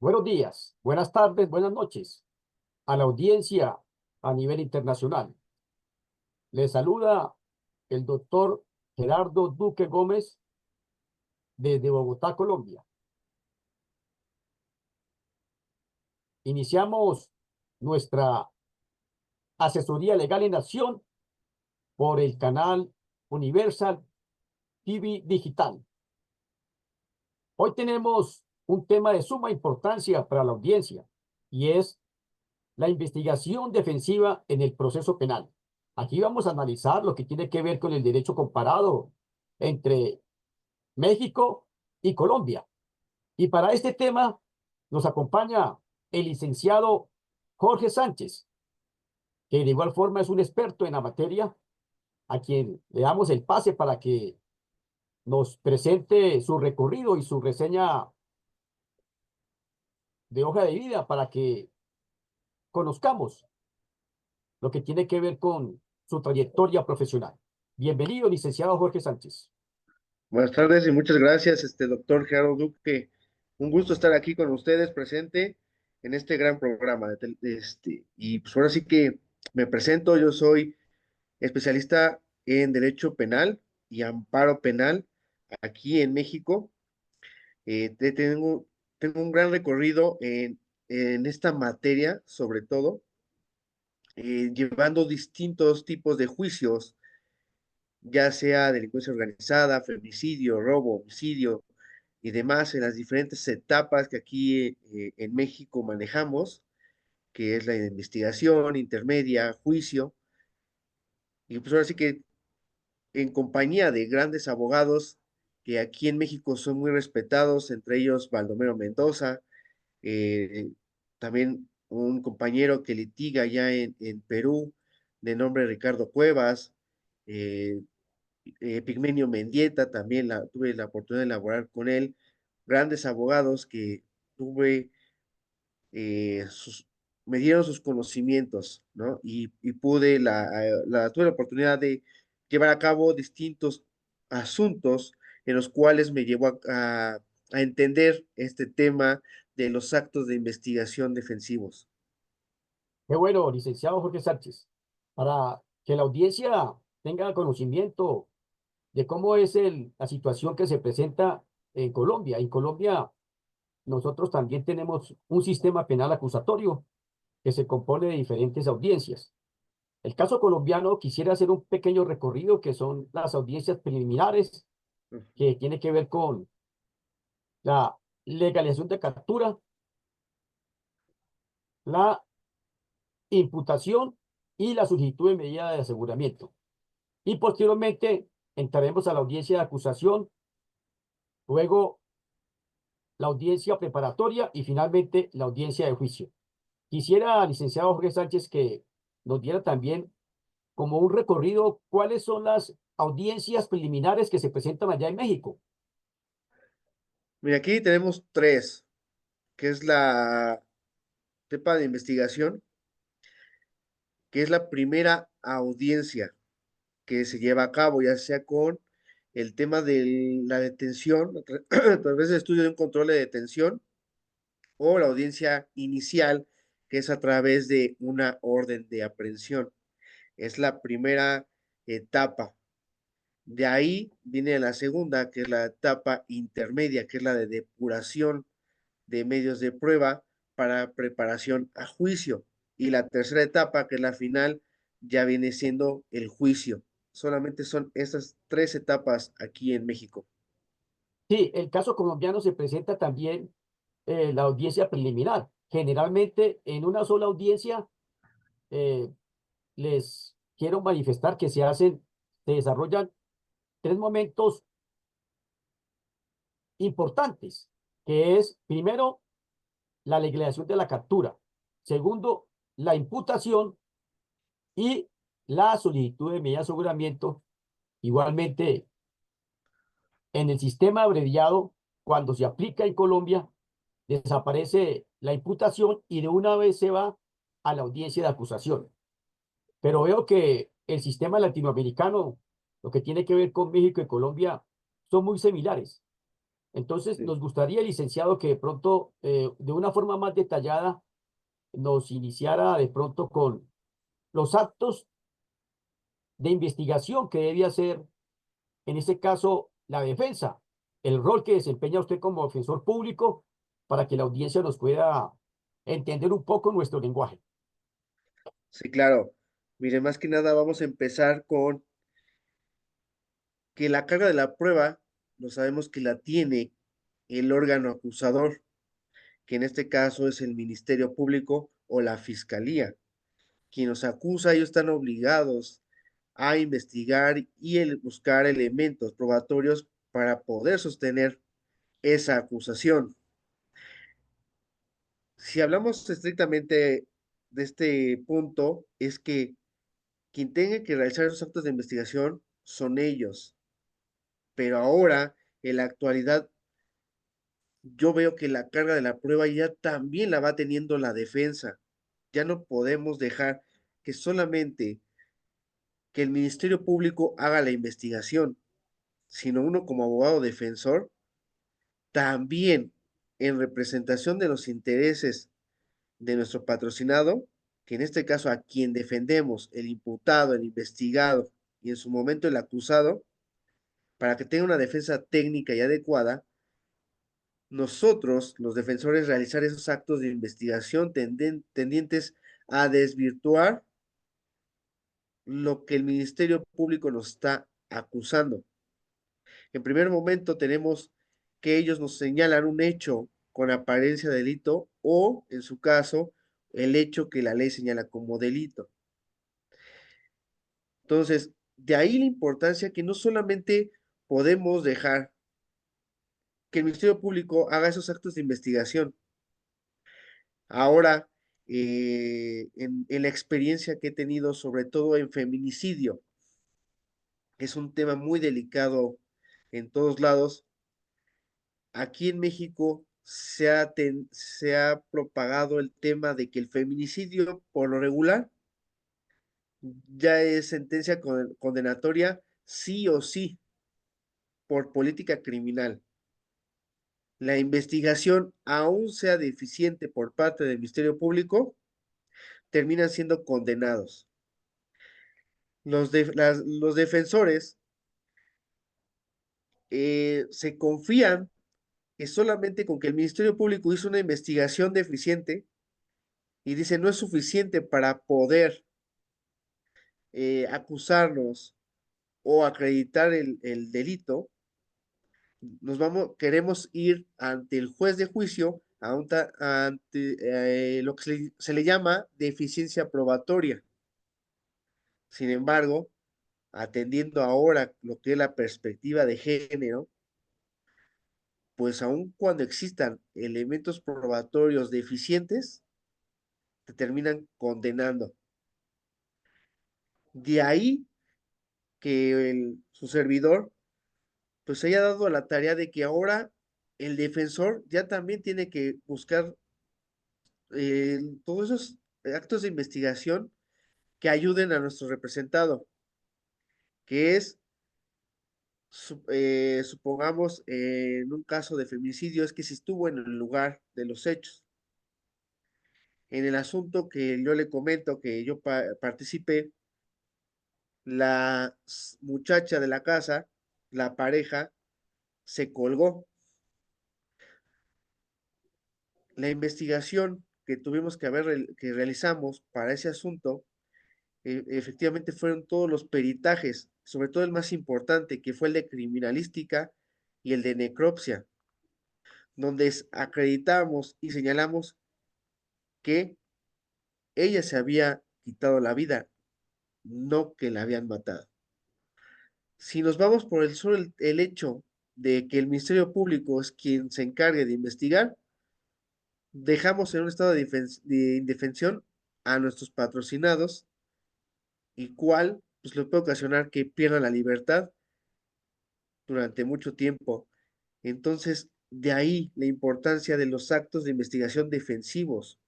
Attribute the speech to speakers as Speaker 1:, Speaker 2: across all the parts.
Speaker 1: Buenos días, buenas tardes, buenas noches a la audiencia a nivel internacional. Les saluda el doctor Gerardo Duque Gómez desde Bogotá, Colombia. Iniciamos nuestra asesoría legal en acción por el canal Universal TV Digital. Hoy tenemos un tema de suma importancia para la audiencia y es la investigación defensiva en el proceso penal. Aquí vamos a analizar lo que tiene que ver con el derecho comparado entre México y Colombia. Y para este tema nos acompaña el licenciado Jorge Sánchez, que de igual forma es un experto en la materia, a quien le damos el pase para que nos presente su recorrido y su reseña de hoja de vida para que conozcamos lo que tiene que ver con su trayectoria profesional. Bienvenido, licenciado Jorge Sánchez.
Speaker 2: Buenas tardes y muchas gracias, doctor Gerardo Duque. Un gusto estar aquí con ustedes presente en este gran programa. Y pues ahora sí que me presento, yo soy especialista en Derecho Penal y Amparo Penal aquí en México. Tengo un gran recorrido en esta materia, sobre todo, llevando distintos tipos de juicios, ya sea delincuencia organizada, feminicidio, robo, homicidio y demás, en las diferentes etapas que aquí en México manejamos, que es la investigación, intermedia, juicio, y pues ahora sí que en compañía de grandes abogados que aquí en México son muy respetados, entre ellos Baldomero Mendoza, eh, también un compañero que litiga ya en Perú, de nombre Ricardo Cuevas, eh, Pigmenio Mendieta, también tuve la oportunidad de elaborar con él, grandes abogados que tuve, eh, sus, me dieron sus conocimientos, ¿no? Y tuve la oportunidad de llevar a cabo distintos asuntos en los cuales me llevó a entender este tema de los actos de investigación defensivos.
Speaker 1: Qué bueno, licenciado Jorge Sánchez. Para que la audiencia tenga conocimiento de cómo es la situación que se presenta en Colombia. En Colombia nosotros también tenemos un sistema penal acusatorio que se compone de diferentes audiencias. El caso colombiano quisiera hacer un pequeño recorrido que son las audiencias preliminares que tiene que ver con la legalización de captura, la imputación y la solicitud de medida de aseguramiento. Y posteriormente entraremos a la audiencia de acusación, luego la audiencia preparatoria y finalmente la audiencia de juicio. Quisiera, licenciado Jorge Sánchez, que nos diera también como un recorrido cuáles son las audiencias preliminares que se presentan allá en México.
Speaker 2: Mira, aquí tenemos tres, que es la etapa de investigación, que es la primera audiencia que se lleva a cabo, ya sea con el tema de la detención, a través del estudio de un control de detención, o la audiencia inicial, que es a través de una orden de aprehensión. Es la primera etapa. De ahí viene la segunda, que es la etapa intermedia, que es la de depuración de medios de prueba para preparación a juicio. Y la tercera etapa, que es la final, ya viene siendo el juicio. Solamente son estas tres etapas aquí en México.
Speaker 1: Sí, el caso colombiano se presenta también la audiencia preliminar. Generalmente en una sola audiencia eh, les quiero manifestar que se desarrollan tres momentos importantes, que es primero la legalización de la captura, segundo la imputación y la solicitud de medida de aseguramiento. Igualmente, en el sistema abreviado, cuando se aplica en Colombia, desaparece la imputación y de una vez se va a la audiencia de acusación. Pero veo que el sistema latinoamericano, lo que tiene que ver con México y Colombia, son muy similares. Entonces,
Speaker 2: Sí.
Speaker 1: nos gustaría, licenciado, que de pronto, de una forma más detallada, nos iniciara de pronto con los actos de investigación que debe hacer, en este caso, la defensa, el rol que desempeña usted como defensor público para que la audiencia nos pueda entender un poco nuestro lenguaje.
Speaker 2: Sí, claro. Mire, más que nada vamos a empezar con que la carga de la prueba, no sabemos que la tiene el órgano acusador, que en este caso es el Ministerio Público o la Fiscalía. Quien nos acusa, ellos están obligados a investigar y buscar elementos probatorios para poder sostener esa acusación. Si hablamos estrictamente de este punto, es que quien tenga que realizar esos actos de investigación son ellos. Pero ahora, en la actualidad, yo veo que la carga de la prueba ya también la va teniendo la defensa. Ya no podemos dejar que solamente que el Ministerio Público haga la investigación, sino uno como abogado defensor, también en representación de los intereses de nuestro patrocinado, que en este caso a quien defendemos, el imputado, el investigado y en su momento el acusado, para que tenga una defensa técnica y adecuada, nosotros, los defensores, realizar esos actos de investigación tendientes a desvirtuar lo que el Ministerio Público nos está acusando. En primer momento tenemos que ellos nos señalan un hecho con apariencia de delito o, en su caso, el hecho que la ley señala como delito. Entonces, de ahí la importancia que no solamente podemos dejar que el Ministerio Público haga esos actos de investigación. Ahora, en la experiencia que he tenido, sobre todo en feminicidio, es un tema muy delicado en todos lados. Aquí en México se ha propagado el tema de que el feminicidio, por lo regular, ya es sentencia condenatoria sí o sí por política criminal. La investigación, aún sea deficiente por parte del Ministerio Público, terminan siendo condenados. Los defensores se confían que solamente con que el Ministerio Público hizo una investigación deficiente y dice no es suficiente para poder acusarnos o acreditar el delito, queremos ir ante el juez de juicio ante lo que se le llama deficiencia probatoria. Sin embargo, atendiendo ahora lo que es la perspectiva de género, pues aun cuando existan elementos probatorios deficientes, te terminan condenando. De ahí que su servidor pues haya dado la tarea de que ahora el defensor ya también tiene que buscar todos esos actos de investigación que ayuden a nuestro representado, que es, supongamos, en un caso de feminicidio, es que si estuvo en el lugar de los hechos. En el asunto que yo le comento que yo participé, la muchacha de la casa, la pareja, se colgó. La investigación que tuvimos que realizamos para ese asunto, efectivamente fueron todos los peritajes, sobre todo el más importante, que fue el de criminalística y el de necropsia, donde acreditamos y señalamos que ella se había quitado la vida, no que la habían matado. Si nos vamos por el hecho de que el Ministerio Público es quien se encargue de investigar, dejamos en un estado de indefensión a nuestros patrocinados, y cual pues le puede ocasionar que pierdan la libertad durante mucho tiempo. Entonces, de ahí la importancia de los actos de investigación defensivos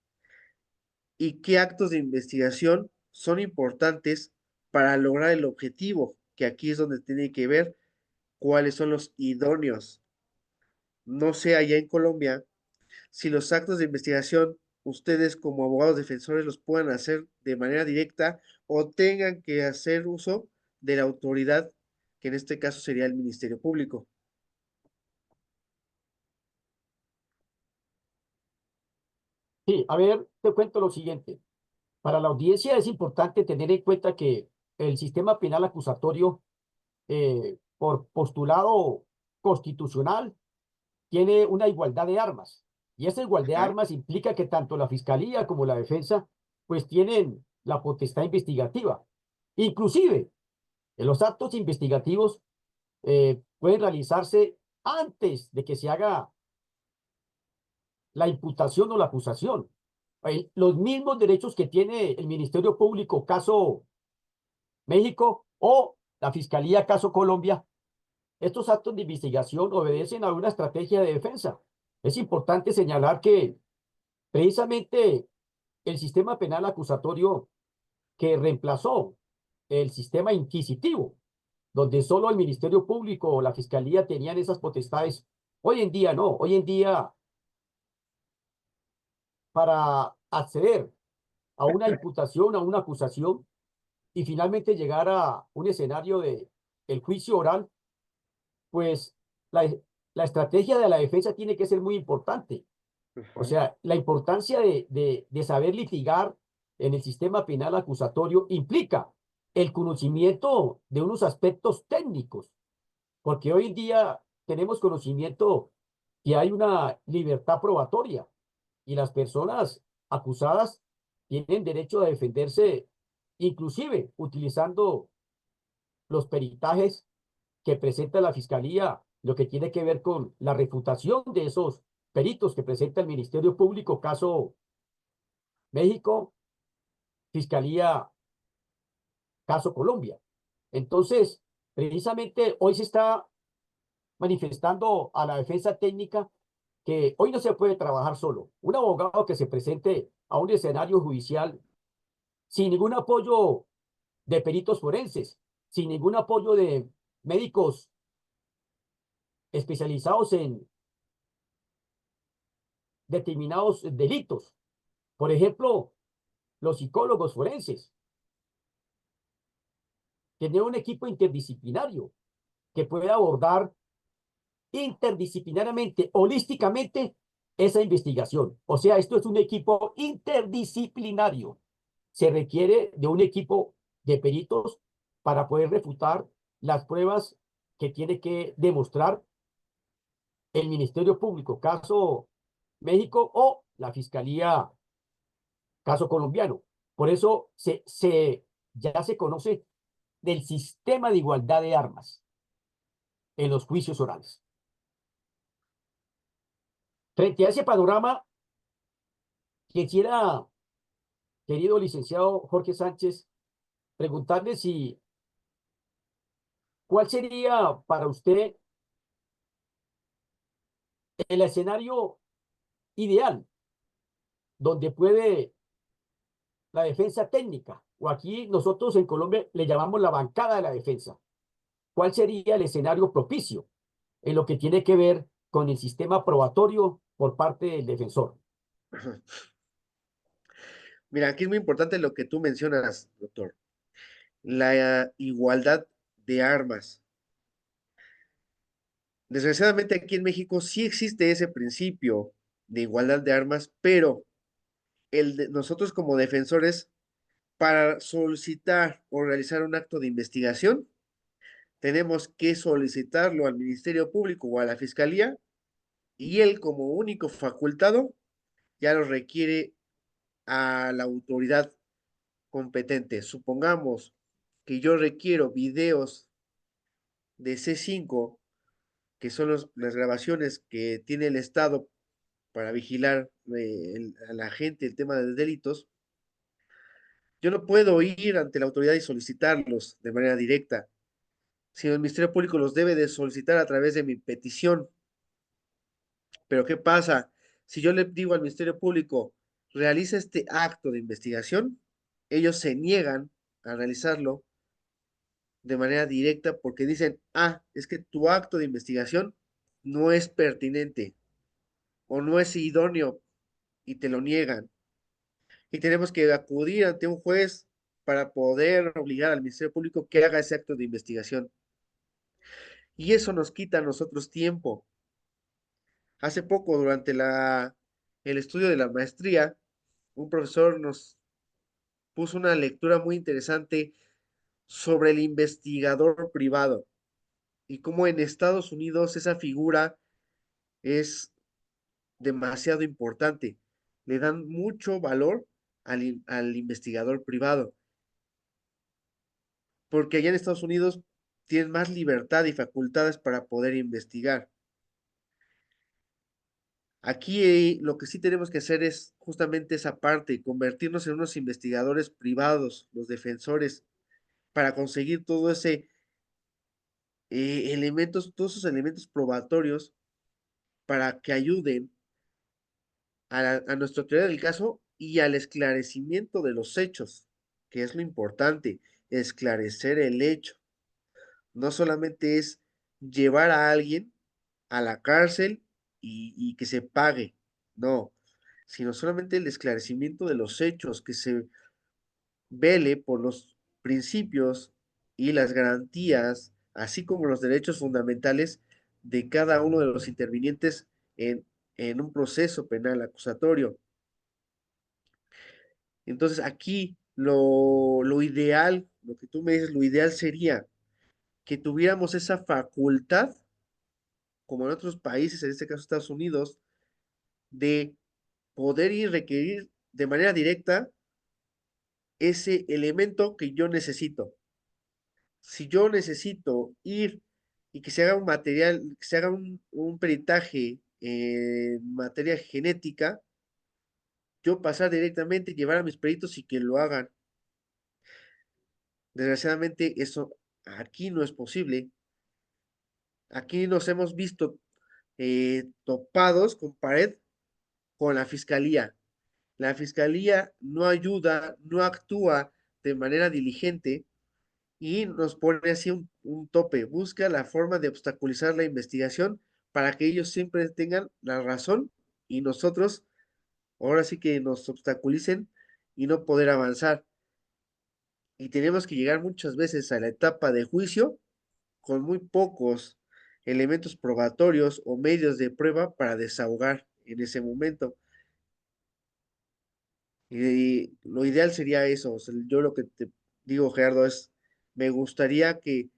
Speaker 2: y qué actos de investigación son importantes para lograr el objetivo, que aquí es donde tiene que ver cuáles son los idóneos. No sé allá en Colombia si los actos de investigación ustedes como abogados defensores los puedan hacer de manera directa o tengan que hacer uso de la autoridad, que en este caso sería el Ministerio Público.
Speaker 1: Sí, a ver, te cuento lo siguiente. Para la audiencia es importante tener en cuenta que el sistema penal acusatorio, por postulado constitucional, tiene una igualdad de armas. Y esa igualdad de
Speaker 2: Ajá,
Speaker 1: armas implica que tanto la fiscalía como la defensa, pues tienen la potestad investigativa. Inclusive, los actos investigativos pueden realizarse antes de que se haga la imputación o la acusación. Los mismos derechos que tiene el Ministerio Público, caso México, o la Fiscalía, caso Colombia, estos actos de investigación obedecen a una estrategia de defensa. Es importante señalar que precisamente el sistema penal acusatorio que reemplazó el sistema inquisitivo, donde solo el Ministerio Público o la Fiscalía tenían esas potestades, hoy en día no. Hoy en día, para acceder a una imputación, a una acusación y finalmente llegar a un escenario de el juicio oral, pues la, la estrategia de la defensa tiene que ser muy importante. O
Speaker 2: ajá,
Speaker 1: sea, la importancia de saber litigar en el sistema penal acusatorio implica el conocimiento de unos aspectos técnicos, porque hoy en día tenemos conocimiento que hay una libertad probatoria y las personas acusadas tienen derecho a defenderse, inclusive utilizando los peritajes que presenta la Fiscalía, lo que tiene que ver con la refutación de esos peritos que presenta el Ministerio Público, caso México, Fiscalía, caso Colombia. Entonces, precisamente hoy se está manifestando a la defensa técnica que hoy no se puede trabajar solo. Un abogado que se presente a un escenario judicial sin ningún apoyo de peritos forenses, sin ningún apoyo de médicos especializados en determinados delitos. Por ejemplo, los psicólogos forenses, tener un equipo interdisciplinario que pueda abordar interdisciplinariamente, holísticamente, esa investigación. O sea, esto es un equipo interdisciplinario. Se requiere de un equipo de peritos para poder refutar las pruebas que tiene que demostrar el Ministerio Público, caso México, o la Fiscalía, caso colombiano. Por eso ya se conoce del sistema de igualdad de armas en los juicios orales. Frente a ese panorama, quisiera, querido licenciado Jorge Sánchez, preguntarle si, ¿cuál sería para usted el escenario ideal donde puede la defensa técnica, o aquí nosotros en Colombia le llamamos la bancada de la defensa? ¿Cuál sería el escenario propicio en lo que tiene que ver con el sistema probatorio por parte del defensor?
Speaker 2: ajá. Mira, aquí es muy importante lo que tú mencionas, doctor, la igualdad de armas. Desgraciadamente aquí en México sí existe ese principio de igualdad de armas, pero nosotros como defensores, para solicitar o realizar un acto de investigación, tenemos que solicitarlo al Ministerio Público o a la Fiscalía y él como único facultado ya lo requiere a la autoridad competente. Supongamos que yo requiero videos de C5, que son las grabaciones que tiene el Estado para vigilar a la gente el tema de delitos. Yo no puedo ir ante la autoridad y solicitarlos de manera directa, sino el Ministerio Público los debe de solicitar a través de mi petición. Pero ¿qué pasa? Si yo le digo al Ministerio Público, realiza este acto de investigación, ellos se niegan a realizarlo de manera directa porque dicen, ah, es que tu acto de investigación no es pertinente o no es idóneo y te lo niegan. Y tenemos que acudir ante un juez para poder obligar al Ministerio Público que haga ese acto de investigación. Y eso nos quita a nosotros tiempo. Hace poco, durante el estudio de la maestría, un profesor nos puso una lectura muy interesante sobre el investigador privado y cómo en Estados Unidos esa figura es demasiado importante. Le dan mucho valor al investigador privado, porque allá en Estados Unidos tienen más libertad y facultades para poder investigar. Aquí lo que sí tenemos que hacer es justamente esa parte, convertirnos en unos investigadores privados, los defensores, para conseguir todo ese elementos, todos esos elementos probatorios para que ayuden a nuestra teoría del caso y al esclarecimiento de los hechos, que es lo importante, esclarecer el hecho. No solamente es llevar a alguien a la cárcel y que se pague, no, sino solamente el esclarecimiento de los hechos, que se vele por los principios y las garantías, así como los derechos fundamentales de cada uno de los intervinientes en un proceso penal acusatorio. Entonces aquí lo ideal, lo que tú me dices, lo ideal sería que tuviéramos esa facultad, como en otros países, en este caso Estados Unidos, de poder ir requerir de manera directa ese elemento que yo necesito. Si yo necesito ir y que se haga un material, que se haga un peritaje en materia genética, yo pasar directamente, llevar a mis peritos y que lo hagan. Desgraciadamente, eso aquí no es posible. Aquí nos hemos visto topados con pared con la fiscalía. La fiscalía no ayuda, no actúa de manera diligente y nos pone así un tope. Busca la forma de obstaculizar la investigación para que ellos siempre tengan la razón y nosotros ahora sí que nos obstaculicen y no poder avanzar. Y tenemos que llegar muchas veces a la etapa de juicio con muy pocos elementos probatorios o medios de prueba para desahogar en ese momento. Y lo ideal sería eso. O sea, yo lo que te digo, Gerardo, es, me gustaría que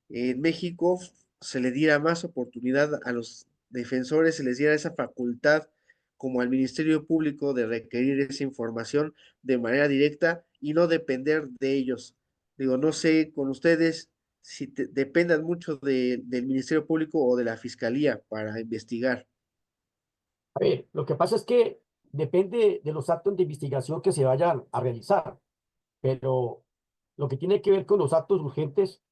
Speaker 2: en México se le diera más oportunidad a los defensores, se les diera esa facultad como al Ministerio Público de requerir esa información de manera directa y no depender de ellos. Digo, no sé con ustedes si dependan mucho del Ministerio Público o de la Fiscalía para investigar.
Speaker 1: A ver, lo que pasa es que depende de los actos de investigación que se vayan a realizar, pero lo que tiene que ver con los actos urgentes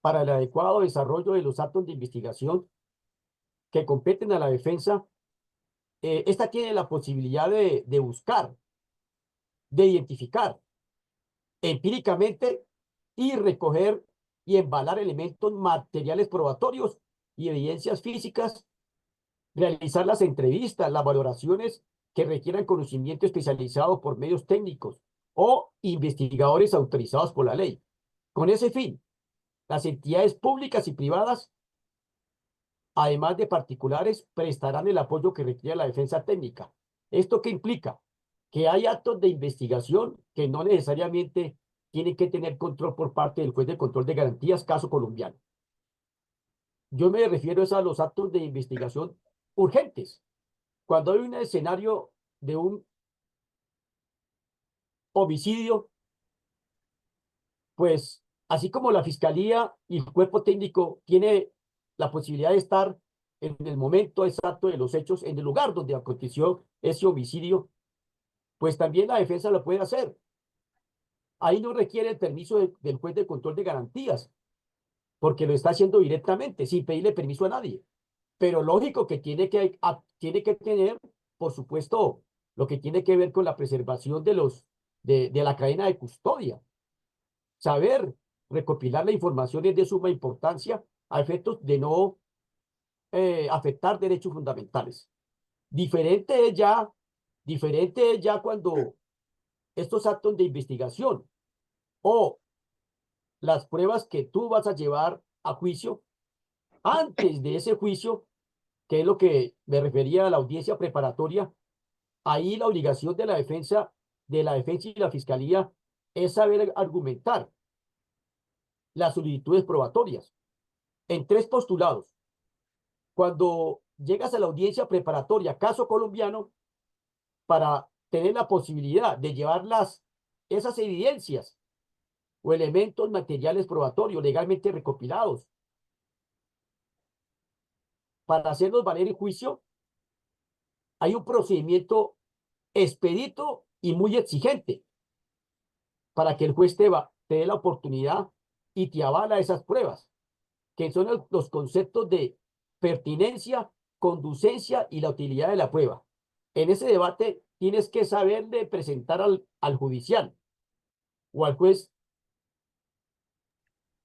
Speaker 1: para el adecuado desarrollo de los actos de investigación que competen a la defensa, esta tiene la posibilidad de buscar, de identificar empíricamente y recoger y embalar elementos materiales probatorios y evidencias físicas, realizar las entrevistas, las valoraciones que requieran conocimiento especializado por medios técnicos o investigadores autorizados por la ley. Con ese fin, las entidades públicas y privadas, además de particulares, prestarán el apoyo que requiere la defensa técnica. ¿Esto qué implica? Que hay actos de investigación que no necesariamente tienen que tener control por parte del juez de control de garantías, caso colombiano. Yo me refiero a los actos de investigación urgentes. Cuando hay un escenario de un homicidio, pues así como la fiscalía y el cuerpo técnico tiene la posibilidad de estar en el momento exacto de los hechos, en el lugar donde aconteció ese homicidio, pues también la defensa lo puede hacer. Ahí no requiere el permiso del juez de control de garantías, porque lo está haciendo directamente, sin pedirle permiso a nadie. Pero lógico que tiene que tener, por supuesto, lo que tiene que ver con la preservación de la cadena de custodia. Saber recopilar la información es de suma importancia a efectos de no afectar derechos fundamentales. Diferente es ya, diferente es ya cuando estos actos de investigación o las pruebas que tú vas a llevar a juicio, antes de ese juicio, que es lo que me refería a la audiencia preparatoria, ahí la obligación de la defensa y la fiscalía es saber argumentar las solicitudes probatorias en tres postulados. Cuando llegas a la audiencia preparatoria, caso colombiano, para tener la posibilidad de llevar esas evidencias o elementos materiales probatorios legalmente recopilados para hacerlos valer en juicio, hay un procedimiento expedito y muy exigente para que el juez te dé la oportunidad y te avala esas pruebas, que son los conceptos de pertinencia, conducencia y la utilidad de la prueba. En ese debate tienes que saber de presentar al judicial o al juez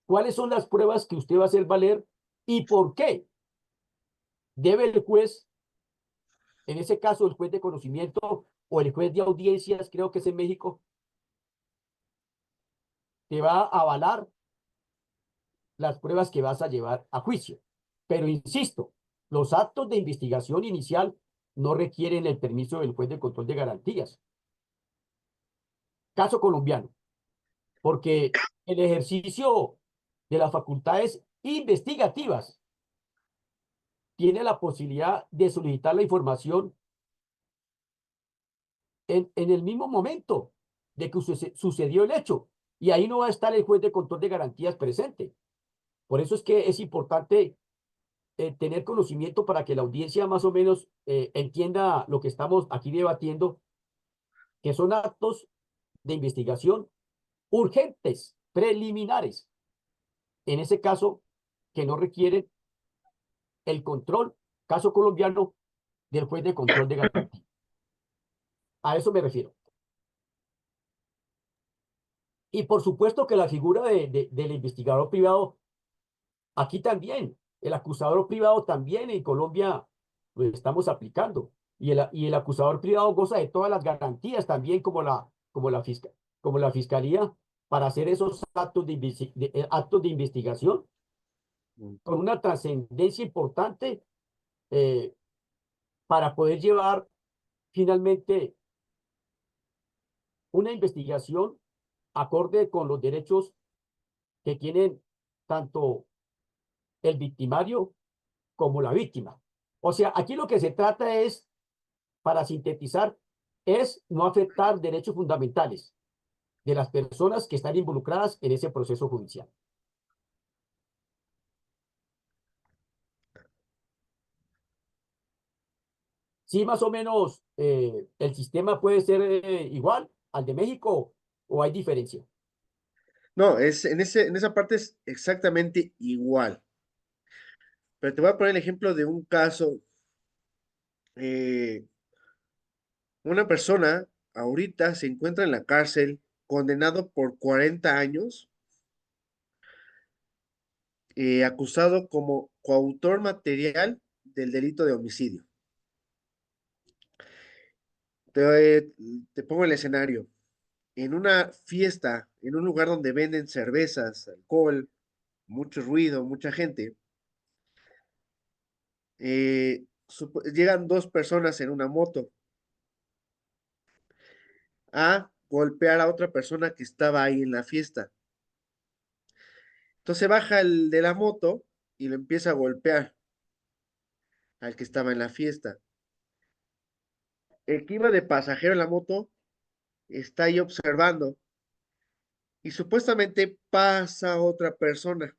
Speaker 1: cuáles son las pruebas que usted va a hacer valer y por qué debe el juez, en ese caso el juez de conocimiento o el juez de audiencias, creo que es en México, te va a avalar las pruebas que vas a llevar a juicio. Pero insisto, los actos de investigación inicial no requieren el permiso del juez de control de garantías. Caso colombiano, porque el ejercicio de las facultades investigativas tiene la posibilidad de solicitar la información en el mismo momento de que sucedió el hecho. Y ahí no va a estar el juez de control de garantías presente. Por eso es que es importante tener conocimiento para que la audiencia más o menos entienda lo que estamos aquí debatiendo, que son actos de investigación urgentes, preliminares, en ese caso, que no requieren el control, caso colombiano, del juez de control de garantía. A eso me refiero. Y por supuesto que la figura del investigador privado, aquí también, el acusador privado también en Colombia lo estamos aplicando. Y el acusador privado goza de todas las garantías también como la fiscalía para hacer esos actos de investigación con una trascendencia importante eh, para poder llevar finalmente una investigación acorde con los derechos que tienen tanto el victimario como la víctima. O sea, aquí lo que se trata es, para sintetizar, es no afectar derechos fundamentales de las personas que están involucradas en ese proceso judicial. Sí, más o menos el sistema puede ser igual al de México o hay diferencia.
Speaker 2: No, en esa parte es exactamente igual. Pero te voy a poner el ejemplo de un caso. eh, una persona ahorita se encuentra en la cárcel, condenado por 40 años, acusado como coautor material del delito de homicidio. Te, te pongo el escenario. En una fiesta, en un lugar donde venden cervezas, alcohol, mucho ruido, mucha gente, llegan dos personas en una moto a golpear a otra persona que estaba ahí en la fiesta. Entonces baja el de la moto y lo empieza a golpear al que estaba en la fiesta. El que iba de pasajero en la moto está ahí observando y supuestamente pasa otra persona,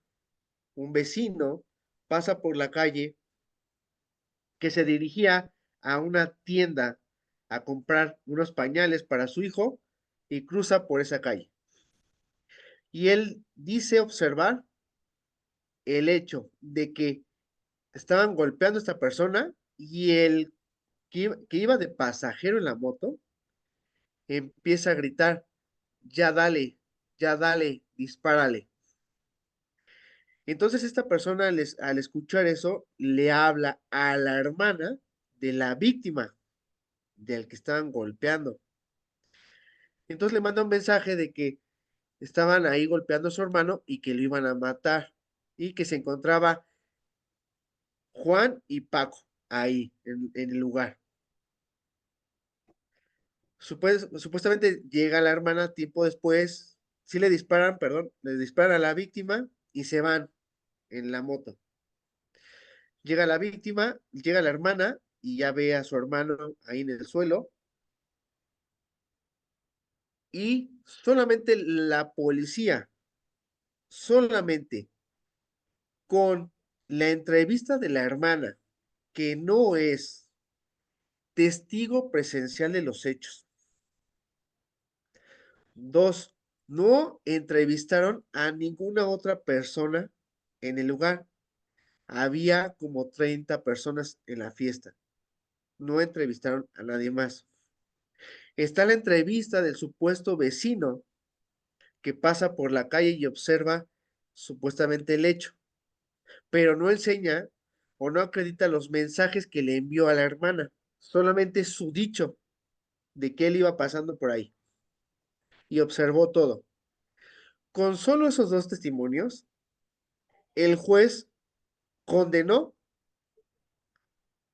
Speaker 2: un vecino, pasa por la calle que se dirigía a una tienda a comprar unos pañales para su hijo y cruza por esa calle. Y él dice observar el hecho de que estaban golpeando a esta persona y el que iba de pasajero en la moto empieza a gritar, ya dale, dispárale. Entonces esta persona al escuchar eso le habla a la hermana de la víctima, del que estaban golpeando. Entonces le manda un mensaje de que estaban ahí golpeando a su hermano y que lo iban a matar y que se encontraba Juan y Paco ahí en el lugar. Supuestamente llega la hermana tiempo después, sí le disparan, perdón, le disparan a la víctima y se van en la moto. Llega la víctima, llega la hermana y ya ve a su hermano ahí en el suelo y solamente la policía, solamente con la entrevista de la hermana, que no es testigo presencial de los hechos. Dos, no entrevistaron a ninguna otra persona en el lugar. Había como 30 personas en la fiesta. No entrevistaron a nadie más. Está la entrevista del supuesto vecino que pasa por la calle y observa supuestamente el hecho, pero no enseña o no acredita los mensajes que le envió a la hermana, solamente su dicho de que él iba pasando por ahí y observó todo. Con solo esos dos testimonios, el juez condenó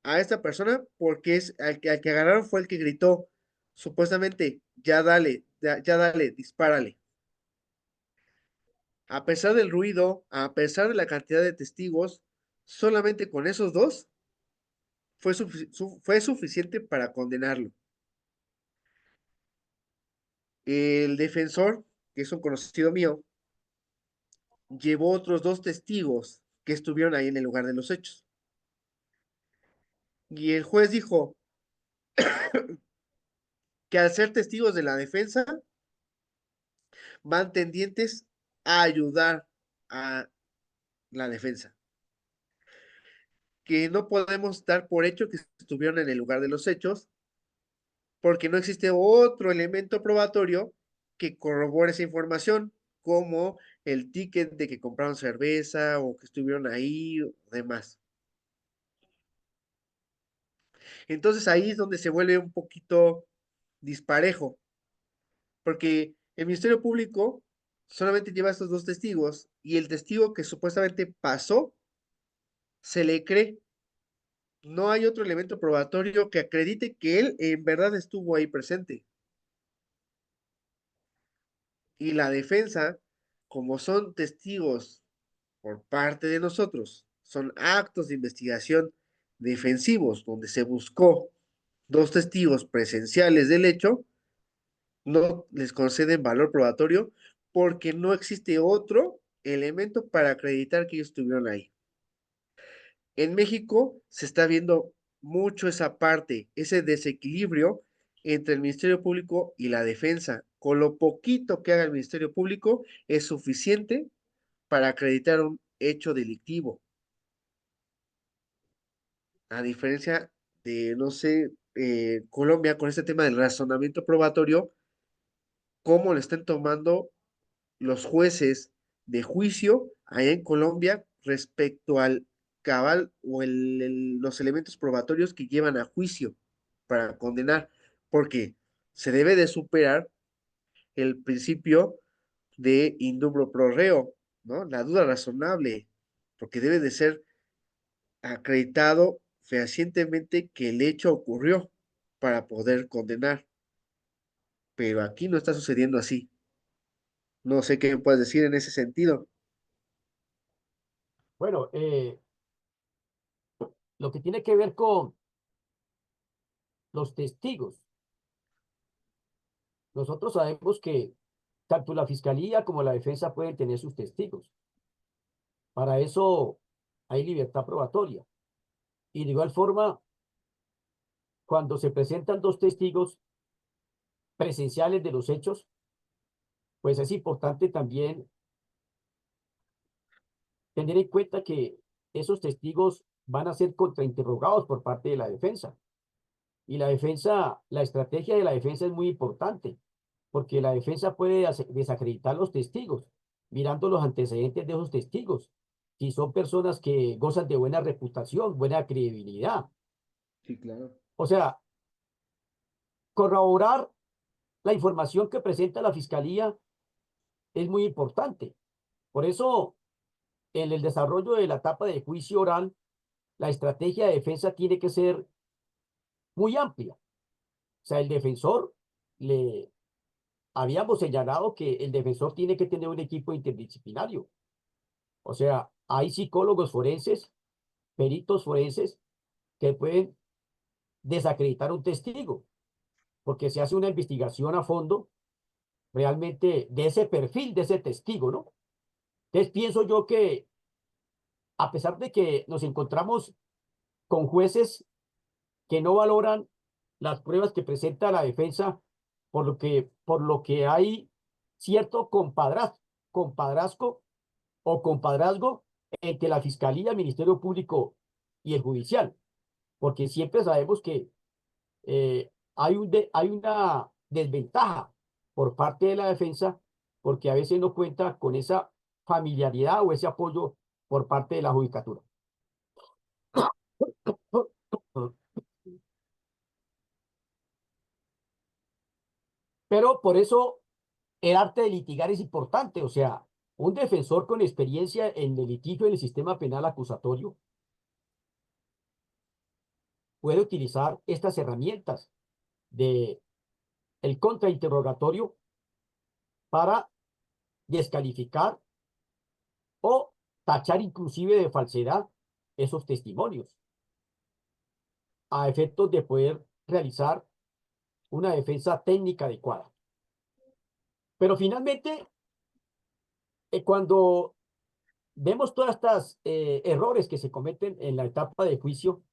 Speaker 2: a esta persona porque es al que agarraron fue el que gritó, supuestamente, ya dale, ya dale, dispárale. A pesar del ruido, a pesar de la cantidad de testigos, solamente con esos dos fue suficiente para condenarlo. El defensor, que es un conocido mío, llevó otros dos testigos que estuvieron ahí en el lugar de los hechos. Y el juez dijo que al ser testigos de la defensa, van tendientes a ayudar a la defensa. Que no podemos dar por hecho que estuvieron en el lugar de los hechos, porque no existe otro elemento probatorio que corrobore esa información, como el ticket de que compraron cerveza o que estuvieron ahí o demás. Entonces ahí es donde se vuelve un poquito disparejo, porque el Ministerio Público solamente lleva estos dos testigos y el testigo que supuestamente pasó se le cree. No hay otro elemento probatorio que acredite que él en verdad estuvo ahí presente. Y la defensa, como son testigos por parte de nosotros, son actos de investigación defensivos donde se buscó dos testigos presenciales del hecho, no les conceden valor probatorio porque no existe otro elemento para acreditar que ellos estuvieron ahí. En México se está viendo mucho esa parte, ese desequilibrio entre el Ministerio Público y la defensa. Con lo poquito que haga el Ministerio Público es suficiente para acreditar un hecho delictivo. A diferencia de, no sé, Colombia con este tema del razonamiento probatorio, cómo lo están tomando los jueces de juicio allá en Colombia respecto al cabal o los elementos probatorios que llevan a juicio para condenar, porque se debe de superar el principio de indubio pro reo, ¿no? La duda razonable, porque debe de ser acreditado fehacientemente que el hecho ocurrió para poder condenar, pero aquí no está sucediendo así. No sé qué me puedes decir en ese sentido.
Speaker 1: Bueno, lo que tiene que ver con los testigos. Nosotros sabemos que tanto la fiscalía como la defensa pueden tener sus testigos. Para eso hay libertad probatoria. Y de igual forma, cuando se presentan dos testigos presenciales de los hechos, pues es importante también tener en cuenta que esos testigos van a ser contrainterrogados por parte de la defensa. Y la defensa, la estrategia de la defensa es muy importante, porque la defensa puede desacreditar los testigos, mirando los antecedentes de esos testigos. si son personas que gozan de buena reputación, buena credibilidad.
Speaker 2: Sí, claro.
Speaker 1: O sea, corroborar la información que presenta la fiscalía es muy importante. Por eso, en el desarrollo de la etapa de juicio oral, la estrategia de defensa tiene que ser muy amplia. O sea, el defensor, le habíamos señalado que el defensor tiene que tener un equipo interdisciplinario. O sea, hay psicólogos forenses, peritos forenses que pueden desacreditar un testigo, porque se hace una investigación a fondo realmente de ese perfil de ese testigo, ¿no? Entonces pienso yo que a pesar de que nos encontramos con jueces que no valoran las pruebas que presenta la defensa, por lo que hay cierto compadrazgo o compadrazgo entre la Fiscalía, el Ministerio Público y el Judicial, porque siempre sabemos que hay una desventaja por parte de la defensa, porque a veces no cuenta con esa familiaridad o ese apoyo por parte de la judicatura. Pero por eso el arte de litigar es importante, o sea, un defensor con experiencia en el litigio en el sistema penal acusatorio puede utilizar estas herramientas de el contrainterrogatorio para descalificar o tachar inclusive de falsedad esos testimonios a efectos de poder realizar una defensa técnica adecuada. Pero finalmente, cuando vemos todas estas errores que se cometen en la etapa de juicio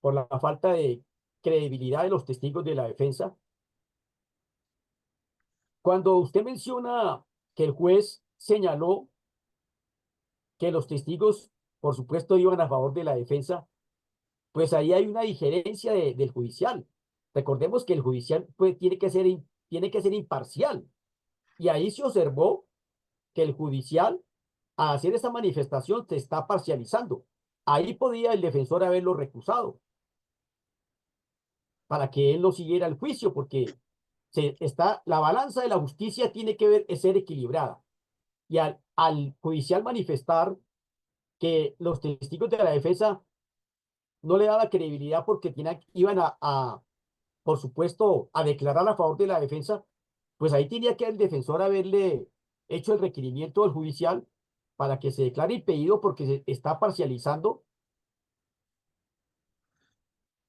Speaker 1: por la falta de credibilidad de los testigos de la defensa, cuando usted menciona que el juez señaló que los testigos, por supuesto, iban a favor de la defensa, pues ahí hay una injerencia del judicial. Recordemos que el judicial pues, tiene que ser imparcial. Y ahí se observó que el judicial, al hacer esa manifestación, se está parcializando. Ahí podía el defensor haberlo recusado para que él no siguiera el juicio, porque la balanza de la justicia tiene que ser equilibrada. Y al judicial manifestar que los testigos de la defensa no le daba credibilidad porque iban por supuesto, a declarar a favor de la defensa, pues ahí tenía que el defensor haberle hecho el requerimiento al judicial para que se declare impedido porque se está parcializando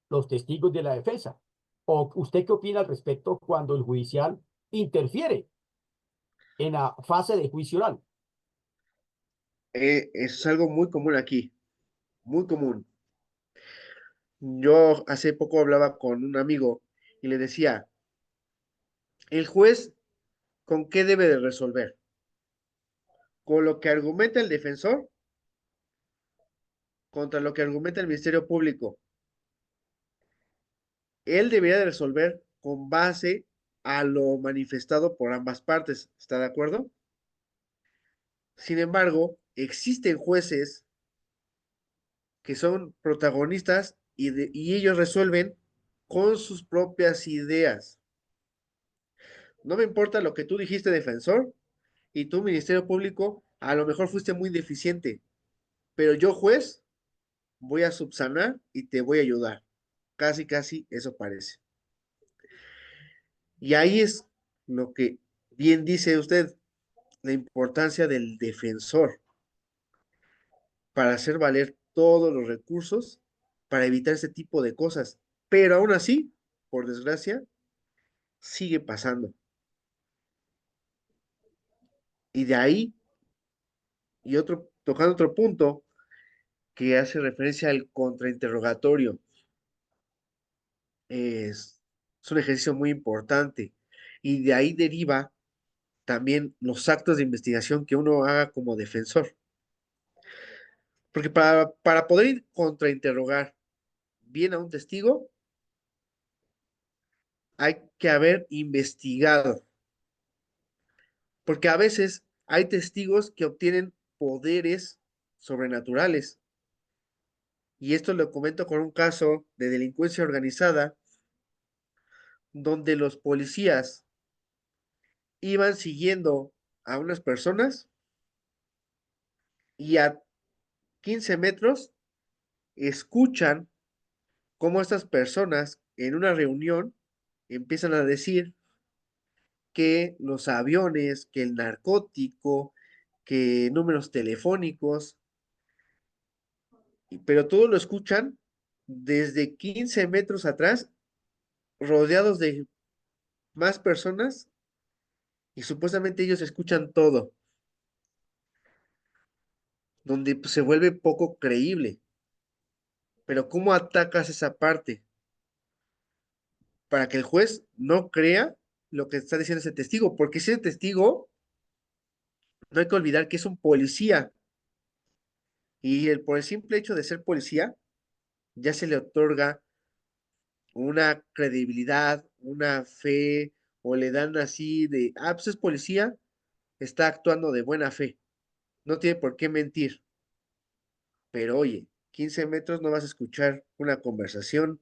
Speaker 1: los testigos de la defensa. ¿O usted qué opina al respecto cuando el judicial interfiere en la fase de juicio oral?
Speaker 2: Es algo muy común aquí, muy común. Yo hace poco hablaba con un amigo y le decía, el juez, ¿con qué debe de resolver? ¿Con lo que argumenta el defensor contra lo que argumenta el Ministerio Público? Él debería de resolver con base a lo manifestado por ambas partes. ¿Está de acuerdo? Sin embargo, existen jueces que son protagonistas y ellos resuelven con sus propias ideas. No me importa lo que tú dijiste, defensor, y tú, Ministerio Público, a lo mejor fuiste muy deficiente, pero yo, juez, voy a subsanar y te voy a ayudar. Casi, casi eso parece. Y ahí es lo que bien dice usted, la importancia del defensor para hacer valer todos los recursos para evitar ese tipo de cosas. Pero aún así, por desgracia, sigue pasando. Y de ahí, tocando otro punto que hace referencia al contrainterrogatorio, es un ejercicio muy importante. Y de ahí deriva también los actos de investigación que uno haga como defensor. Porque para poder contrainterrogar bien a un testigo, hay que haber investigado. Porque a veces hay testigos que obtienen poderes sobrenaturales. Y esto lo comento con un caso de delincuencia organizada donde los policías iban siguiendo a unas personas y a 15 metros escuchan cómo estas personas en una reunión empiezan a decir que los aviones, que el narcótico, que números telefónicos, pero todo lo escuchan desde 15 metros atrás, rodeados de más personas y supuestamente ellos escuchan todo, donde pues, se vuelve poco creíble. Pero ¿cómo atacas esa parte? Para que el juez no crea lo que está diciendo ese testigo, porque ese testigo, no hay que olvidar que es un policía, y por el simple hecho de ser policía, ya se le otorga una credibilidad, una fe, o le dan así de, ah, pues es policía, está actuando de buena fe, no tiene por qué mentir. Pero oye, 15 metros no vas a escuchar una conversación,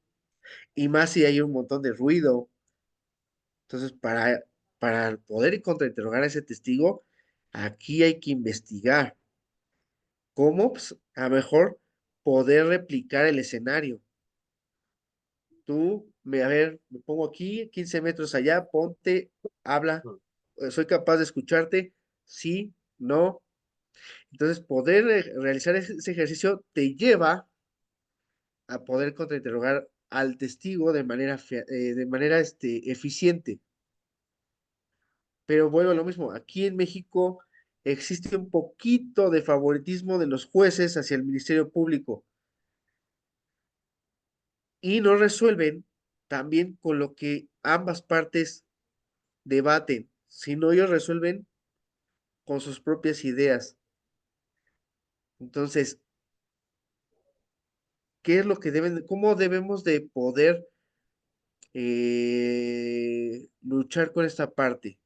Speaker 2: y más si hay un montón de ruido. Entonces, para poder contrainterrogar a ese testigo, aquí hay que investigar cómo, pues, a lo mejor poder replicar el escenario. A ver, me pongo aquí, 15 metros allá, ponte, habla, soy capaz de escucharte, sí, no. Entonces, poder realizar ese ejercicio te lleva a poder contrainterrogar al testigo de manera eficiente. Pero vuelvo a lo mismo, aquí en México existe un poquito de favoritismo de los jueces hacia el Ministerio Público y no resuelven también con lo que ambas partes debaten, sino ellos resuelven con sus propias ideas. Entonces, ¿qué es lo que cómo debemos de poder luchar con esta parte?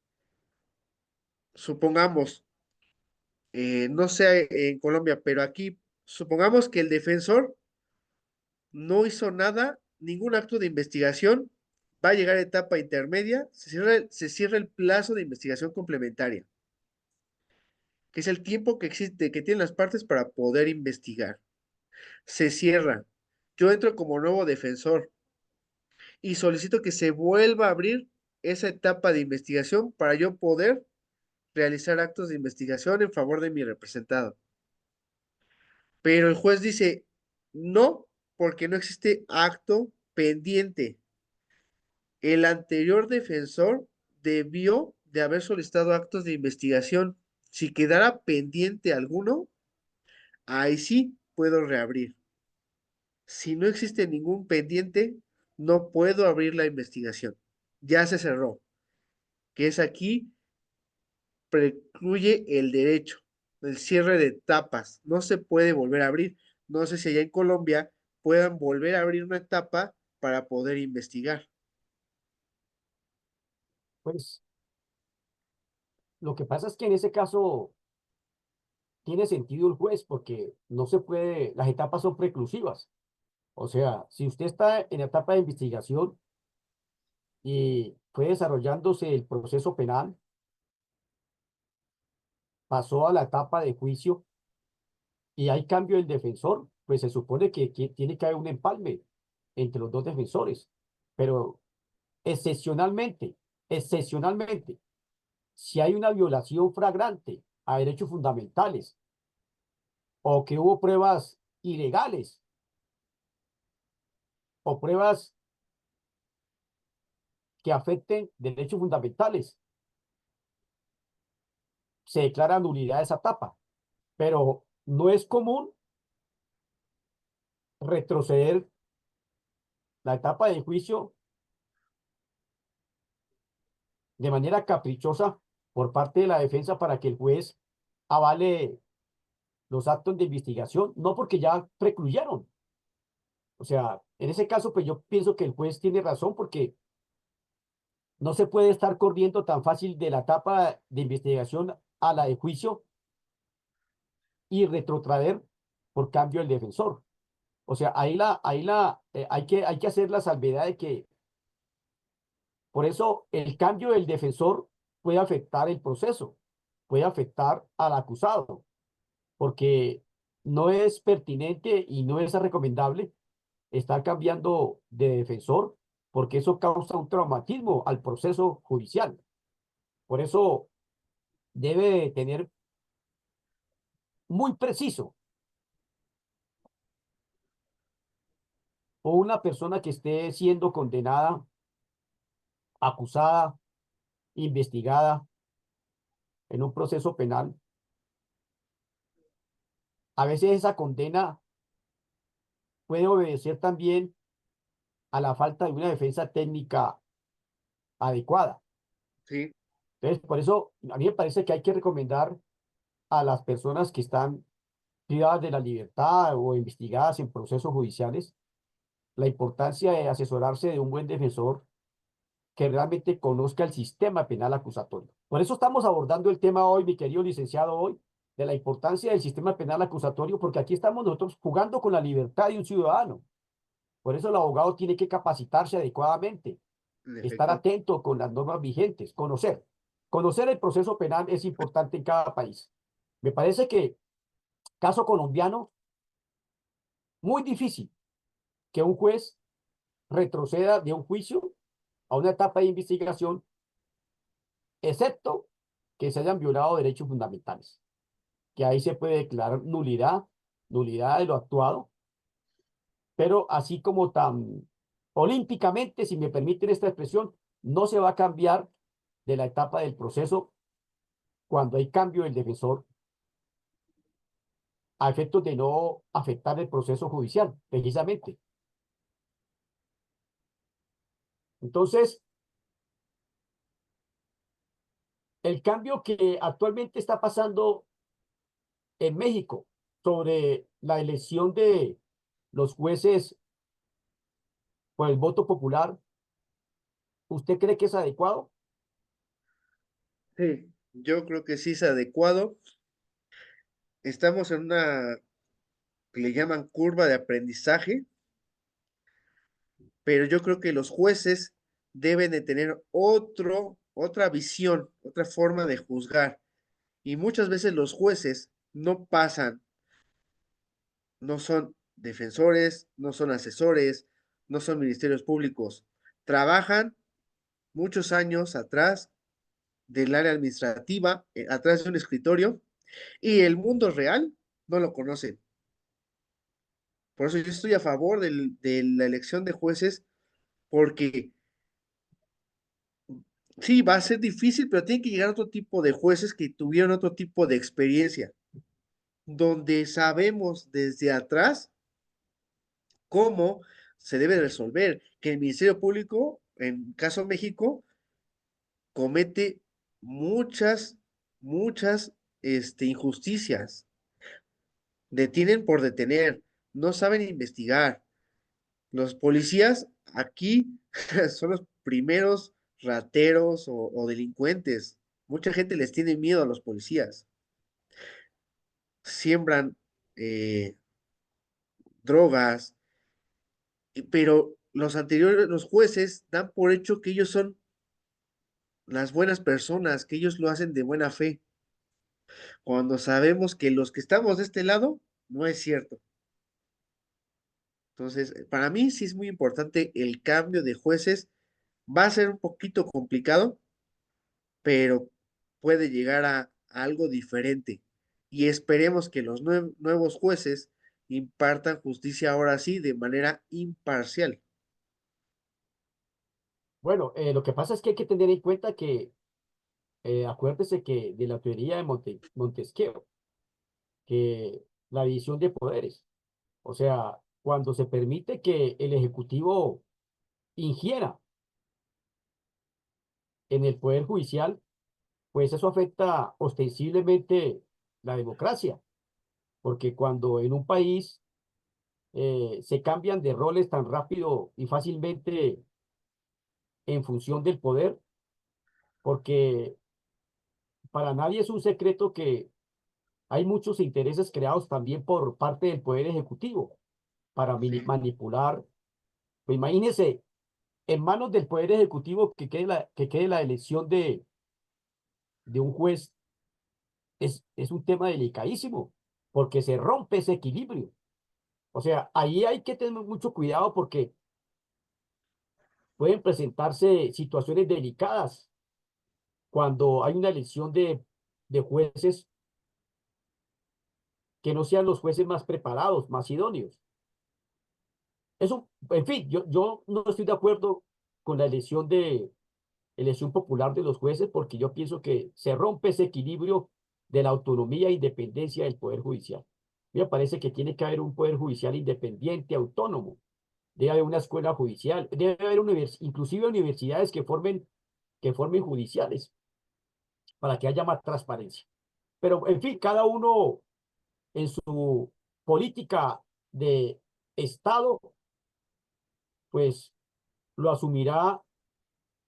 Speaker 2: Supongamos, no sé en Colombia, pero aquí, supongamos que el defensor no hizo nada, ningún acto de investigación, va a llegar a etapa intermedia, se cierra el plazo de investigación complementaria, que es el tiempo que existe, que tienen las partes para poder investigar. Se cierra. Yo entro como nuevo defensor y solicito que se vuelva a abrir esa etapa de investigación para yo poder realizar actos de investigación en favor de mi representado. Pero el juez dice, no, porque no existe acto pendiente. El anterior defensor debió de haber solicitado actos de investigación. Si quedara pendiente alguno, ahí sí puedo reabrir. Si no existe ningún pendiente, no puedo abrir la investigación. Ya se cerró, que es aquí, precluye el derecho, el cierre de etapas. No se puede volver a abrir. No sé si allá en Colombia puedan volver a abrir una etapa para poder investigar.
Speaker 1: Pues lo que pasa es que en ese caso tiene sentido el juez porque no se puede, las etapas son preclusivas. O sea, si usted está en etapa de investigación y fue desarrollándose el proceso penal, pasó a la etapa de juicio y hay cambio del defensor, pues se supone que tiene que haber un empalme entre los dos defensores. Pero excepcionalmente, excepcionalmente, si hay una violación flagrante a derechos fundamentales o que hubo pruebas ilegales o pruebas que afecten derechos fundamentales, se declara nulidad de esa etapa. Pero no es común retroceder la etapa de juicio de manera caprichosa por parte de la defensa para que el juez avale los actos de investigación, no porque ya precluyeron. O sea, en ese caso, pues yo pienso que el juez tiene razón porque no se puede estar corriendo tan fácil de la etapa de investigación a la de juicio y retrotraer por cambio el defensor. O sea, hay que hacer la salvedad de que por eso el cambio del defensor puede afectar el proceso, puede afectar al acusado, porque no es pertinente y no es recomendable estar cambiando de defensor, porque eso causa un traumatismo al proceso judicial. Por eso debe tener muy preciso o una persona que esté siendo condenada, acusada, investigada en un proceso penal. A veces esa condena puede obedecer también a la falta de una defensa técnica adecuada.
Speaker 2: Sí,
Speaker 1: Entonces, por eso a mí me parece que hay que recomendar a las personas que están privadas de la libertad o investigadas en procesos judiciales la importancia de asesorarse de un buen defensor que realmente conozca el sistema penal acusatorio. Por eso estamos abordando el tema hoy, mi querido licenciado, hoy, de la importancia del sistema penal acusatorio, porque aquí estamos nosotros jugando con la libertad de un ciudadano. Por eso el abogado tiene que capacitarse adecuadamente,
Speaker 2: en
Speaker 1: estar
Speaker 2: efecto.
Speaker 1: atento con las normas vigentes, conocer. Conocer el proceso penal es importante en cada país. Me parece que, caso colombiano, muy difícil que un juez retroceda de un juicio a una etapa de investigación, excepto que se hayan violado derechos fundamentales, que ahí se puede declarar nulidad, nulidad de lo actuado, pero así como tan olímpicamente, si me permiten esta expresión, no se va a cambiar de la etapa del proceso cuando hay cambio del defensor a efectos de no afectar el proceso judicial, precisamente. Entonces, el cambio que actualmente está pasando en México sobre la elección de los jueces por el voto popular, ¿usted cree que es adecuado?
Speaker 2: Sí, yo creo que sí es adecuado. Estamos en una que le llaman curva de aprendizaje, pero yo creo que los jueces deben de tener otra visión, otra forma de juzgar. Y muchas veces los jueces no pasan, no son defensores, no son asesores, no son ministerios públicos. Trabajan muchos años atrás del área administrativa, atrás de un escritorio, y el mundo real no lo conocen. Por eso yo estoy a favor de la elección de jueces, porque sí, va a ser difícil, pero tiene que llegar otro tipo de jueces que tuvieron otro tipo de experiencia, donde sabemos desde atrás cómo se debe resolver, que el Ministerio Público, en caso México, comete muchas injusticias. Detienen por detener, no saben investigar. Los policías aquí son los primeros rateros o delincuentes. Mucha gente les tiene miedo a los policías. Siembran eh, drogas, pero los anteriores, los jueces dan por hecho que ellos son las buenas personas, que ellos lo hacen de buena fe, cuando sabemos que los que estamos de este lado no es cierto. Entonces, para mí sí es muy importante el cambio de jueces. Va a ser un poquito complicado, pero puede llegar a algo diferente. Y esperemos que los nuevos jueces impartan justicia ahora sí de manera imparcial.
Speaker 1: Bueno, lo que pasa es que hay que tener en cuenta que, acuérdese que de la teoría de Montesquieu, que la división de poderes, o sea, cuando se permite que el Ejecutivo ingiera en el Poder Judicial, pues eso afecta ostensiblemente la democracia, porque cuando en un país se cambian de roles tan rápido y fácilmente en función del poder, porque para nadie es un secreto que hay muchos intereses creados también por parte del Poder Ejecutivo para
Speaker 2: Sí,
Speaker 1: manipular. Pues imagínense, en manos del Poder Ejecutivo que quede la elección de un juez es un tema delicadísimo, porque se rompe ese equilibrio. O sea, ahí hay que tener mucho cuidado porque pueden presentarse situaciones delicadas cuando hay una elección de jueces que no sean los jueces más preparados, más idóneos. Eso, en fin, yo no estoy de acuerdo con la elección popular de los jueces porque yo pienso que se rompe ese equilibrio de la autonomía e independencia del Poder Judicial. Me parece que tiene que haber un Poder Judicial independiente, autónomo. Debe haber una escuela judicial, debe haber inclusive universidades que formen judiciales para que haya más transparencia. Pero, en fin, cada uno en su política de Estado, pues lo asumirá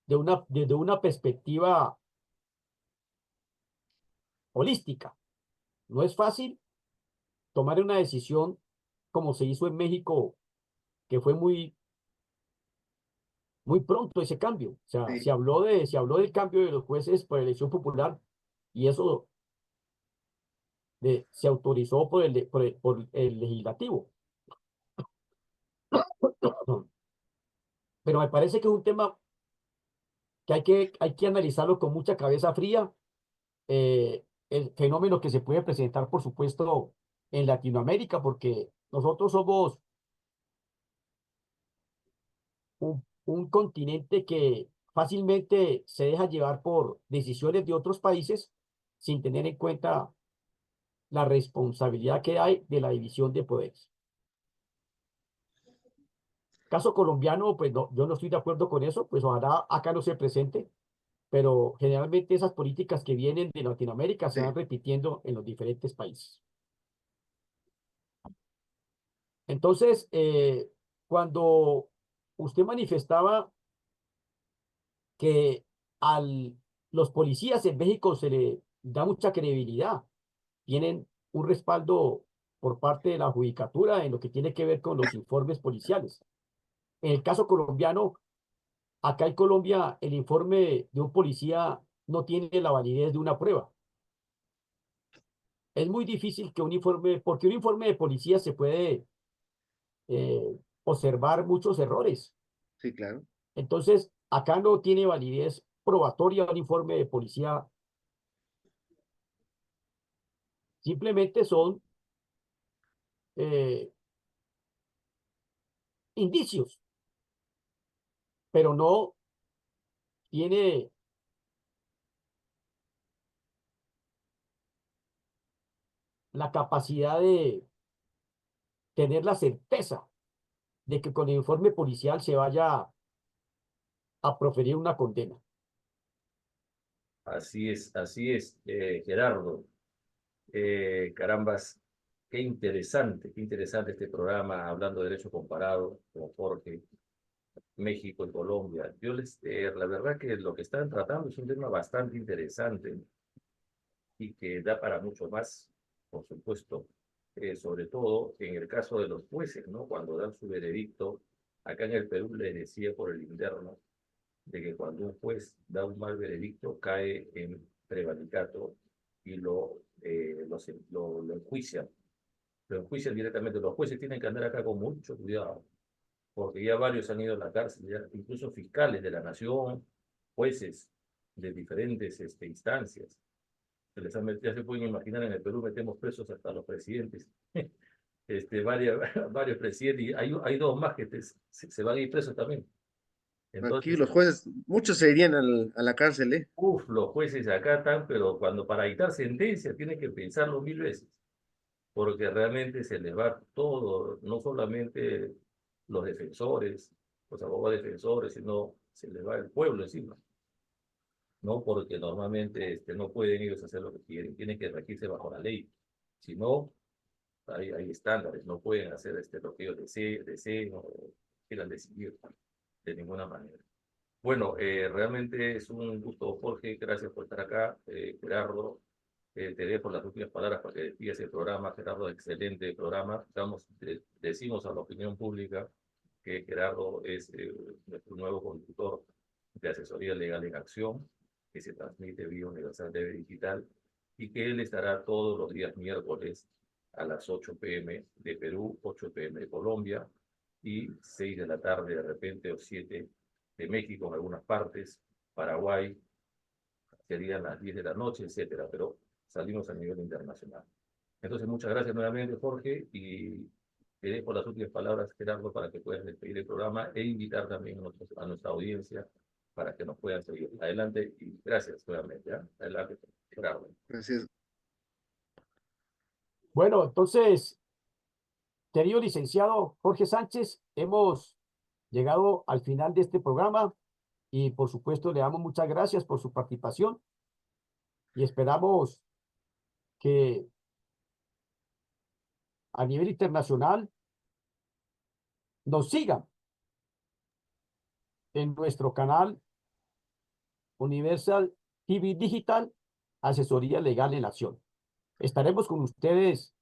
Speaker 1: desde una perspectiva holística. No es fácil tomar una decisión como se hizo en México, que fue muy pronto ese cambio. O sea,
Speaker 2: sí.
Speaker 1: se habló del cambio de los jueces por elección popular y eso se autorizó por el legislativo. Pero me parece que es un tema que hay que analizarlo con mucha cabeza fría. El fenómeno que se puede presentar, por supuesto, en Latinoamérica, porque nosotros somos un continente que fácilmente se deja llevar por decisiones de otros países sin tener en cuenta la responsabilidad que hay de la división de poderes. Caso colombiano, pues no, yo no estoy de acuerdo con eso, pues ojalá acá no se presente, pero generalmente esas políticas que vienen de Latinoamérica se van
Speaker 2: Sí.
Speaker 1: repitiendo en los diferentes países. Entonces, cuando usted manifestaba que a los policías en México se le da mucha credibilidad, tienen un respaldo por parte de la judicatura en lo que tiene que ver con los informes policiales. En el caso colombiano, acá en Colombia, el informe de un policía no tiene la validez de una prueba. Es muy difícil que un informe, porque un informe de policía se puede observar muchos errores.
Speaker 2: Sí, claro.
Speaker 1: Entonces, acá no tiene validez probatoria un informe de policía, simplemente son eh, indicios, pero no tiene la capacidad de tener la certeza de que con el informe policial se vaya a proferir una condena.
Speaker 3: Así es, Gerardo. Carambas, qué interesante este programa hablando de derecho comparado con Jorge, México y Colombia. La verdad que lo que están tratando es un tema bastante interesante y que da para mucho más, por supuesto, sobre todo en el caso de los jueces, ¿no? Cuando dan su veredicto, acá en el Perú les decía por el interno de que cuando un juez da un mal veredicto cae en prevaricato y lo enjuician. Lo enjuician directamente. Los jueces tienen que andar acá con mucho cuidado, porque ya varios han ido a la cárcel, ya, incluso fiscales de la nación, jueces de diferentes instancias. Ya se pueden imaginar, en el Perú metemos presos hasta los presidentes. Varios presidentes, y hay dos más que se van a ir presos también.
Speaker 2: Aquí
Speaker 3: Entonces,
Speaker 2: los jueces, muchos se irían a la cárcel, ¿eh?
Speaker 3: los jueces acá están, pero cuando para dictar sentencia tienen que pensarlo 1000 veces, porque realmente se les va todo, no solamente los defensores, los abogados defensores, sino se les va el pueblo encima, ¿no? Porque normalmente no pueden ellos hacer lo que quieren, tienen que regirse bajo la ley. Si no, hay estándares, no pueden hacer lo que ellos deseen o quieran decidir de ninguna manera. Bueno, realmente es un gusto, Jorge. Gracias por estar acá, Gerardo. te dejo las últimas palabras para que despidas el programa. Gerardo, excelente programa. Decimos a la opinión pública que Gerardo es nuestro nuevo conductor de asesoría legal en acción, que se transmite vía Universal TV Digital, y que él estará todos los días miércoles a las 8 p.m. de Perú, 8 p.m. de Colombia, y 6 de la tarde de repente, o 7 de México en algunas partes, Paraguay, serían las 10 de la noche, etcétera, pero salimos a nivel internacional. Entonces, muchas gracias nuevamente, Jorge, y te dejo las últimas palabras, Gerardo, para que puedas despedir el programa e invitar también a nuestra audiencia para que nos puedan seguir. Adelante y gracias nuevamente. ¿Eh? Adelante, Gerardo.
Speaker 2: Gracias.
Speaker 1: Bueno, entonces, querido licenciado Jorge Sánchez, hemos llegado al final de este programa y por supuesto le damos muchas gracias por su participación y esperamos que a nivel internacional nos sigan en nuestro canal Universal TV Digital, Asesoría Legal en Acción. Estaremos con ustedes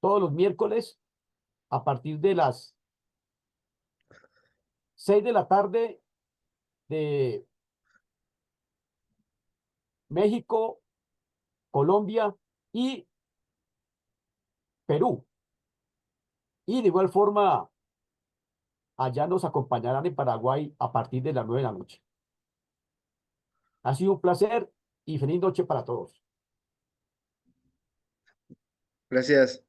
Speaker 1: todos los miércoles a partir de las 6 de la tarde de México, Colombia y Perú. Y de igual forma, allá nos acompañarán en Paraguay a partir de las 9 de la noche. Ha sido un placer y feliz noche para todos.
Speaker 2: Gracias.